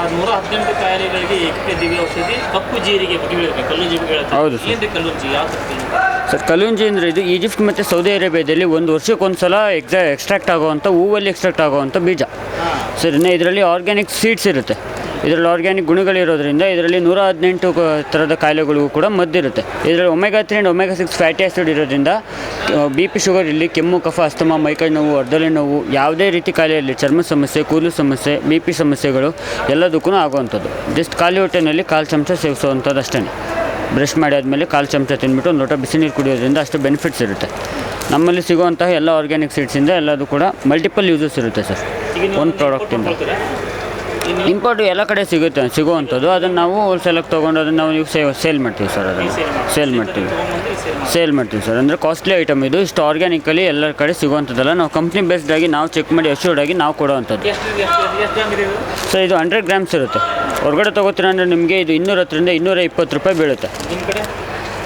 118 ಕಾಯಿಲೆಗಳಿಗೆ ಏಕೈಕ ದಿವ್ಯ ಔಷಧಿ ಕಪ್ಪು ಜೀರಿಗೆ ಬಗ್ಗೆ ಹೇಳಿದ್ರೆ ಕಲ್ಲುಂಜಿ ಬಗ್ಗೆ ಹೇಳ್ತಾರೆ. ಹೌದು ಸರ್. ಏನ್ರಿ ಕಲ್ಲುಂಜಿ ಯಾವ ತಪ್ಪೇನು? ಸರ್ ಕಲುಂಜಿ ಅಂದರೆ ಇದು ಈಜಿಪ್ಟ್ ಮತ್ತು ಸೌದಿ ಅರೇಬಿಯಾದಲ್ಲಿ ಒಂದು ವರ್ಷಕ್ಕೊಂದು ಸಲ ಎಕ್ಸ್ಟ್ರಾಕ್ಟ್ ಆಗುವಂಥ ಹೂವಲ್ಲಿ ಎಕ್ಸ್ಟ್ರಾಕ್ಟ್ ಆಗುವಂಥ ಬೀಜ ಸರ್. ಇನ್ನು ಇದರಲ್ಲಿ ಆರ್ಗ್ಯಾನಿಕ್ ಸೀಡ್ಸ್ ಇರುತ್ತೆ. ಇದರಲ್ಲಿ ಆರ್ಗ್ಯಾನಿಕ್ ಗುಣಗಳಿರೋದ್ರಿಂದ ಇದರಲ್ಲಿ 118 ಥರದ ಕಾಯಿಲೆಗಳಿಗೂ ಕೂಡ ಮದ್ದಿರುತ್ತೆ. ಇದರಲ್ಲಿ omega 3 and omega 6 fatty acid ಇರೋದ್ರಿಂದ BP ಶುಗರ್ ಇರಲಿ, ಕೆಮ್ಮು ಕಫ ಅಸ್ತಮ ಮೈಕೈ ನೋವು ಅರ್ಧಲೆ ನೋವು ಯಾವುದೇ ರೀತಿ ಕಾಯಿಲೆ ಇರಲಿ, ಚರ್ಮ ಸಮಸ್ಯೆ ಕೂದಲು ಸಮಸ್ಯೆ BP ಸಮಸ್ಯೆಗಳು ಎಲ್ಲದಕ್ಕೂ ಆಗುವಂಥದ್ದು. ಜಸ್ಟ್ ಖಾಲಿ ಹೊಟ್ಟೆನಲ್ಲಿ 1/4 ಚಮಚ ಸೇವಿಸುವಂಥದ್ದು ಅಷ್ಟೇ. ಬ್ರಷ್ ಮಾಡಿ ಆದಮೇಲೆ 1/4 ಚಮಚ ತಿಂದ್ಬಿಟ್ಟು ಒಂದು ಲೋಟ ಬಿಸಿ ನೀರು ಕುಡಿಯೋದ್ರಿಂದ ಅಷ್ಟು ಬೆನಿಫಿಟ್ಸ್ ಇರುತ್ತೆ. ನಮ್ಮಲ್ಲಿ ಸಿಗುವಂತಹ ಎಲ್ಲ ಆರ್ಗ್ಯಾನಿಕ್ ಸೀಡ್ಸಿಂದ ಎಲ್ಲದು ಕೂಡ ಮಲ್ಟಿಪಲ್ ಯೂಸಸ್ ಇರುತ್ತೆ ಸರ್. ಒಂದು ಪ್ರಾಡಕ್ಟಿಂದ ಇಂಪೋರ್ಟ್ ಎಲ್ಲ ಕಡೆ ಸಿಗುವಂಥದ್ದು. ಅದನ್ನು ನಾವು ಹೋಲ್ಸೇಲಾಗಿ ತೊಗೊಂಡು ಅದನ್ನು ನಾವು ಸೇಲ್ ಮಾಡ್ತೀವಿ ಸರ್. ಅದನ್ನು ಸೇಲ್ ಮಾಡ್ತೀವಿ ಸರ್. ಅಂದರೆ ಕಾಸ್ಟ್ಲಿ ಐಟಮ್ ಇದು. ಇಷ್ಟು ಆರ್ಗ್ಯಾನಿಕಲಿ ಎಲ್ಲ ಕಡೆ ಸಿಗುವಂಥದ್ದಲ್ಲ. ನಾವು ಕಂಪ್ನಿ ಬೇಸ್ಡಾಗಿ ನಾವು ಚೆಕ್ ಮಾಡಿ ಅಶ್ಯೂರ್ಡಾಗಿ ನಾವು ಕೊಡೋವಂಥದ್ದು ಸರ್. ಇದು 100 ಗ್ರಾಮ್ಸ್ ಇರುತ್ತೆ. ಹೊರಗಡೆ ತೊಗೋತೀರ ಅಂದರೆ ನಿಮಗೆ ಇದು 210ರಿಂದ 220 ರೂಪಾಯಿ ಬೀಳುತ್ತೆ.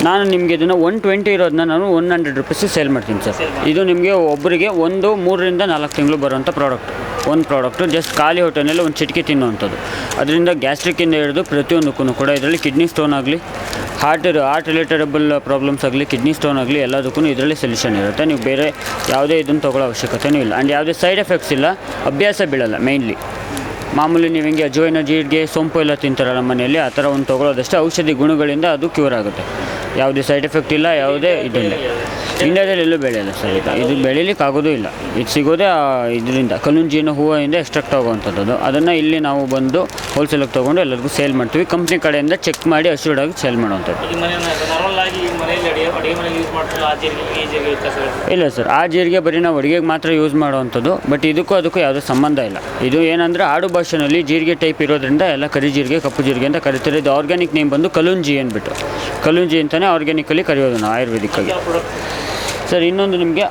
ನಾನು ನಿಮಗೆ ಇದನ್ನು 120 ಇರೋದನ್ನ ನಾನು 100 ರೂಪೀಸಿಗೆ ಸೇಲ್ ಮಾಡ್ತೀನಿ ಸರ್. ಇದು ನಿಮಗೆ ಒಬ್ಬರಿಗೆ 3 ರಿಂದ 4 ತಿಂಗಳು ಬರುವಂಥ ಪ್ರಾಡಕ್ಟು ಜಸ್ಟ್ ಖಾಲಿ ಹೊಟ್ಟೆನಲ್ಲಿ ಒಂದು ಚಿಟಿಕೆ ತಿನ್ನುವಂಥದ್ದು. ಅದರಿಂದ ಗ್ಯಾಸ್ಟ್ರಿಕ್ಕಿಂದ ಹಿಡಿದು ಪ್ರತಿಯೊಂದಕ್ಕೂ ಕೂಡ ಇದರಲ್ಲಿ ಕಿಡ್ನಿ ಸ್ಟೋನ್ ಆಗಲಿ, ಹಾರ್ಟ್ ರಿಲೇಟೆಡಬಲ್ ಪ್ರಾಬ್ಲಮ್ಸ್ ಆಗಲಿ, ಕಿಡ್ನಿ ಸ್ಟೋನ್ ಆಗಲಿ ಎಲ್ಲದಕ್ಕೂ ಇದರಲ್ಲಿ ಸೊಲ್ಯೂಷನ್ ಇರುತ್ತೆ. ನೀವು ಬೇರೆ ಯಾವುದೇ ಇದನ್ನು ತೊಗೊಳ್ಳೋ ಅವಶ್ಯಕತೆಯೂ ಇಲ್ಲ. ಆ್ಯಂಡ್ ಯಾವುದೇ ಸೈಡ್ ಎಫೆಕ್ಟ್ಸ್ ಇಲ್ಲ, ಅಭ್ಯಾಸ ಬೀಳಲ್ಲ. ಮೇಯ್ನ್ಲಿ ಮಾಮೂಲಿ ನೀವು ಹಿಂಗೆ ಅಜ್ವೈನ, ಜೀರಿಗೆ, ಸೋಂಪು ಎಲ್ಲ ತಿಂತಾರಲ್ಲ ಮನೆಯಲ್ಲಿ, ಆ ಥರ ಒಂದು ತೊಗೊಳ್ಳೋದಷ್ಟೇ. ಔಷಧಿ ಗುಣಗಳಿಂದ ಅದು ಕ್ಯೂರ್ ಆಗುತ್ತೆ. ಯಾವುದೇ ಸೈಡ್ ಎಫೆಕ್ಟ್ ಇಲ್ಲ, ಯಾವುದೇ ಇದಿಲ್ಲ. ಇಂಡಿಯಾದಲ್ಲಿ ಎಲ್ಲೂ ಬೆಳೆಯಲ್ಲ ಸರ್. ಇದು ಬೆಳೀಲಿಕ್ಕೆ ಆಗೋದೂ ಇಲ್ಲ. ಇದು ಸಿಗೋದೇ ಇದರಿಂದ ಕಲುಂಜಿನ ಹೂವಿಂದ ಎಕ್ಸ್ಟ್ರಾಕ್ಟ್ ಆಗುವಂಥದ್ದು. ಅದನ್ನು ಇಲ್ಲಿ ನಾವು ಬಂದು ಹೋಲ್ಸೇಲಾಗಿ ತೊಗೊಂಡು ಎಲ್ಲರಿಗೂ ಸೇಲ್ ಮಾಡ್ತೀವಿ. ಕಂಪ್ನಿ ಕಡೆಯಿಂದ ಚೆಕ್ ಮಾಡಿ ಅಶ್ಯೂರ್ಡಾಗಿ ಸೇಲ್ ಮಾಡುವಂಥದ್ದು. ಇಲ್ಲ ಸರ್, ಆ ಜೀರಿಗೆ ಬರೀ ನಾವು ಅಡುಗೆಗೆ ಮಾತ್ರ ಯೂಸ್ ಮಾಡುವಂಥದ್ದು. ಬಟ್ ಇದಕ್ಕೂ ಯಾವುದೇ ಸಂಬಂಧ ಇಲ್ಲ. ಇದು ಏನಂದರೆ ಆಡು ಭಾಷೆಯಲ್ಲಿ ಜೀರಿಗೆ ಟೈಪ್ ಇರೋದ್ರಿಂದ ಎಲ್ಲ ಕರಿ ಜೀರಿಗೆ, ಕಪ್ಪು ಜೀರಿಗೆ ಅಂತ ಕರಿತಾರೆ. ಇದು ಆರ್ಗ್ಯಾನಿಕ್ ನೇಮ್ ಬಂದು ಕಲುಂಜಿ ಅಂದ್ಬಿಟ್ಟು. ಕಲುಂಜಿ ಅಂತಲೇ ಆರ್ಗ್ಯಾನಿಕಲ್ಲಿ ಕರೆಯೋದು ನಾವು ಆಯುರ್ವೇದಿಕ್ಕಾಗಿ ಸರ್. ಇನ್ನೊಂದು ನಿಮಗೆ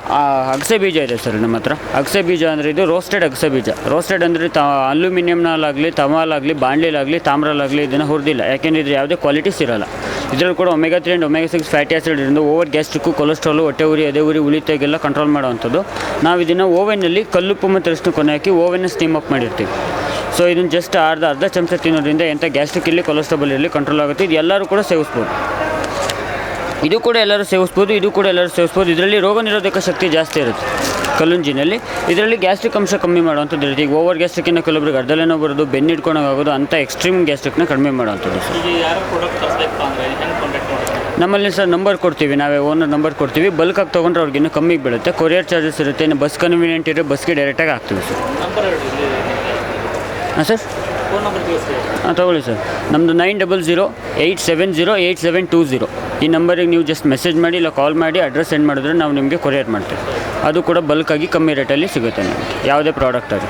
ಅಗಸೆ ಬೀಜ ಇದೆ ಸರ್ ನಮ್ಮ ಹತ್ರ. ಅಗಸೆ ಬೀಜ ಅಂದರೆ ಇದು ರೋಸ್ಟೆಡ್ ಅಗಸೆ ಬೀಜ. ರೋಸ್ಟೆಡ್ ಅಂದರೆ ಅಲ್ಯೂಮಿನಿಯಮ್ನಲ್ಲಾಗಲಿ, ತವಾಲಾಗಲಿ, ಬಾಣಲಿಲಾಗಲಿ, ತಾಮ್ರಲಾಗಲಿ ಇದನ್ನು ಹುರಿದಿಲ್ಲ. ಯಾಕೆಂದರೆ ಇದು ಯಾವುದೇ ಕ್ವಾಲಿಟೀಸ್ ಇರೋಲ್ಲ. ಇದರಲ್ಲಿ ಕೂಡ omega 3 and omega 6 fatty acid ಇರೋದು ಓವರ್ ಗ್ಯಾಸ್ಟ್ರಿಕ್ಕು, ಕೊಲೆಸ್ಟ್ರಾಲು, ಹೊಟ್ಟೆ ಉರಿ, ಎದೆ ಉರಿ, ಉಳಿತೆಗೆಲ್ಲ ಕಂಟ್ರೋಲ್ ಮಾಡೋವಂಥದ್ದು. ನಾವು ಇದನ್ನು ಓವೆನ್ನಲ್ಲಿ ಕಲ್ಲುಪ್ಪು ಮತ್ತು ಅರಿಶಿನ ಕೊನೆ ಹಾಕಿ ಓವೆನ್ನ ಸ್ಟೀಮ್ ಅಪ್ ಮಾಡಿರ್ತೀವಿ. ಸೊ ಇದನ್ನು ಜಸ್ಟ್ ಅರ್ಧ ಚಮಚ ತಿನ್ನೋದ್ರಿಂದ ಎಂಥ ಗ್ಯಾಸ್ಟ್ರಿಕ್ ಇರಲಿ, ಕೊಲೆಸ್ಟ್ರಾಲ್ ಇರಲಿ ಕಂಟ್ರೋಲ್ ಆಗುತ್ತೆ. ಇದು ಎಲ್ಲರೂ ಕೂಡ ಸೇವಿಸ್ಬೋದು. ಇದು ಕೂಡ ಎಲ್ಲರೂ ಸೇವಿಸ್ಬೋದು. ಇದರಲ್ಲಿ ರೋಗ ನಿರೋಧಕ ಶಕ್ತಿ ಜಾಸ್ತಿ ಇರುತ್ತೆ ಕಲುಂಜಿನಲ್ಲಿ. ಇದರಲ್ಲಿ ಗ್ಯಾಸ್ಟ್ರಿಕ್ ಅಂಶ ಕಮ್ಮಿ ಮಾಡುವಂಥದ್ದು ಇರುತ್ತೆ. ಈಗ ಓವರ್ ಗ್ಯಾಸ್ಟ್ರಿಕ್ಕಿಂದ ಕೆಲವೊಬ್ರಿಗೆ ಅರ್ಧಲೇನೋ ಬರೋದು, ಬೆನ್ನು ಹಿಡ್ಕೊಂಡಾಗೋದು, ಅಂಥ ಎಕ್ಸ್ಟ್ರೀಮ್ ಗ್ಯಾಸ್ಟ್ರಿಕ್ನ ಕಡಿಮೆ ಮಾಡುವಂಥದ್ದು. ನಮ್ಮಲ್ಲಿ ಸರ್ ನಂಬರ್ ಕೊಡ್ತೀವಿ, ನಾವೇ ಓನರ್ ನಂಬರ್ ಕೊಡ್ತೀವಿ. ಬಲ್ಕಾಗಿ ತೊಗೊಂಡ್ರೆ ಅವ್ರಿಗೆ ಇನ್ನೂ ಕಮ್ಮಿಗೆ ಬೀಳುತ್ತೆ. ಕೊರಿಯರ್ ಚಾರ್ಜಸ್ ಇರುತ್ತೆ. ಇನ್ನು ಬಸ್ ಕನ್ವೀನಿಯೆಂಟ್ ಇರೋ ಬಸ್ಗೆ ಡೈರೆಕ್ಟಾಗಿ ಹಾಕ್ತೀವಿ ಸರ್. ಹಾಂ ಸರ್, ತೊಗೊಳ್ಳಿ ಸರ್. ನಮ್ಮದು 9008708720 ಈ ನಂಬರಿಗೆ ನೀವು ಜಸ್ಟ್ ಮೆಸೇಜ್ ಮಾಡಿ ಇಲ್ಲ ಕಾಲ್ ಮಾಡಿ ಅಡ್ರೆಸ್ ಸೆಂಡ್ ಮಾಡಿದ್ರೆ ನಾವು ನಿಮಗೆ ಕೊರಿಯರ್ ಮಾಡ್ತೀವಿ. ಅದು ಕೂಡ ಬಲ್ಕಾಗಿ ಕಮ್ಮಿ ರೇಟಲ್ಲಿ ಸಿಗುತ್ತೆ ನಿಮಗೆ ಯಾವುದೇ ಪ್ರಾಡಕ್ಟ್ ಅದು.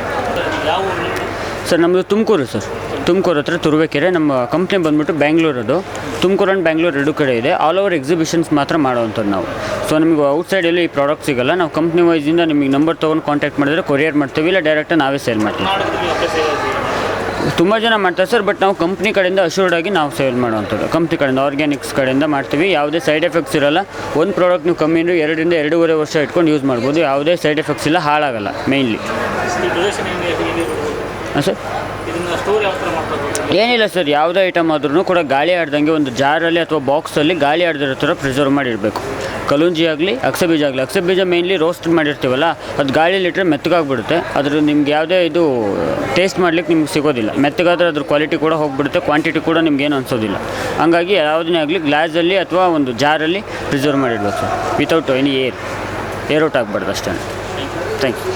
ಸರ್ ನಮ್ಮದು ತುಮಕೂರು ಸರ್. ತುಮಕೂರು ಹತ್ರ ತುರುವೇಕೆರೆ. ನಮ್ಮ ಕಂಪ್ನಿ ಬಂದುಬಿಟ್ಟು ಬ್ಯಾಂಗ್ಳೂರದು. ತುಮಕೂರು ಆ್ಯಂಡ್ ಬ್ಯಾಂಗ್ಳೂರು 2 ಕಡೆ ಇದೆ. ಆಲ್ ಓವರ್ ಎಕ್ಸಿಬಿಷನ್ಸ್ ಮಾತ್ರ ಮಾಡೋವಂಥದ್ದು ನಾವು. ಸೊ ನಿಮಗೆ ಔಟ್ಸೈಡಲ್ಲಿ ಈ ಪ್ರಾಡಕ್ಟ್ ಸಿಗೋಲ್ಲ. ನಾವು ಕಂಪ್ನಿ ವೈಸಿಂದ ನಿಮಗೆ ನಂಬರ್ ತೊಗೊಂಡು ಕಾಂಟ್ಯಾಕ್ಟ್ ಮಾಡಿದ್ರೆ ಕೊರಿಯರ್ ಮಾಡ್ತೀವಿ, ಇಲ್ಲ ಡೈರೆಕ್ಟಾಗಿ ನಾವೇ ಸೇಲ್ ಮಾಡ್ತೀವಿ. ತುಂಬ ಜನ ಮಾಡ್ತಾರೆ ಸರ್. ಬಟ್ ನಾವು ಕಂಪ್ನಿ ಕಡೆಯಿಂದ ಅಶ್ಯೂರ್ಡಾಗಿ ನಾವು ಸೇಲ್ ಮಾಡುವಂಥದ್ದು. ಕಂಪ್ನಿ ಕಡೆಯಿಂದ ಆರ್ಗ್ಯಾನಿಕ್ಸ್ ಕಡೆಯಿಂದ ಮಾಡ್ತೀವಿ. ಯಾವುದೇ ಸೈಡ್ ಎಫೆಕ್ಟ್ಸ್ ಇರೋಲ್ಲ. ಒಂದು ಪ್ರಾಡಕ್ಟ್ ನೀವು ಕಮ್ಮಿ 2 ರಿಂದ 2.5 ವರ್ಷ ಇಟ್ಕೊಂಡು ಯೂಸ್ ಮಾಡ್ಬೋದು. ಯಾವುದೇ ಸೈಡ್ ಎಫೆಕ್ಟ್ಸ್ ಇಲ್ಲ, ಹಾಳಾಗಲ್ಲ ಮೇಯ್ನ್ಲಿ. ಹಾಂ ಸರ್, ಏನಿಲ್ಲ ಸರ್. ಯಾವುದೇ ಐಟಮ್ ಆದ್ರೂ ಕೂಡ ಗಾಳಿ ಆಡ್ದಂಗೆ ಒಂದು ಜಾರಲ್ಲಿ ಅಥವಾ ಬಾಕ್ಸಲ್ಲಿ ಗಾಳಿ ಆಡ್ದಿರೋ ಥರ ಪ್ರಿಸರ್ವ್ ಮಾಡಿರಬೇಕು. ಕಲುಂಜಿ ಆಗಲಿ, ಅಗಸೆ ಬೀಜ ಆಗಲಿ. ಅಗಸೆ ಬೀಜ ಮೇಯ್ನ್ಲಿ ರೋಸ್ಟ್ ಮಾಡಿರ್ತೀವಲ್ಲ, ಅದು ಗಾಳಿಲಿಟ್ಟರೆ ಮೆತ್ತಗಾಗ್ಬಿಡುತ್ತೆ. ಅದ್ರ ನಿಮ್ಗೆ ಯಾವುದೇ ಇದು ಟೇಸ್ಟ್ ಮಾಡ್ಲಿಕ್ಕೆ ನಿಮ್ಗೆ ಸಿಗೋದಿಲ್ಲ. ಮೆತ್ತಗಾದ್ರೆ ಅದ್ರ ಕ್ವಾಲಿಟಿ ಕೂಡ ಹೋಗ್ಬಿಡುತ್ತೆ, ಕ್ವಾಂಟಿಟಿ ಕೂಡ ನಿಮ್ಗೇನು ಅನಿಸೋದಿಲ್ಲ. ಹಂಗಾಗಿ ಯಾವುದನ್ನೇ ಆಗಲಿ ಗ್ಲಾಸಲ್ಲಿ ಅಥವಾ ಒಂದು ಜಾರಲ್ಲಿ ಪ್ರಿಸರ್ವ್ ಮಾಡಿರ್ಬೇಕು sir, without any air out ಆಗಬಾರ್ದು ಅಷ್ಟೇ. Thank you.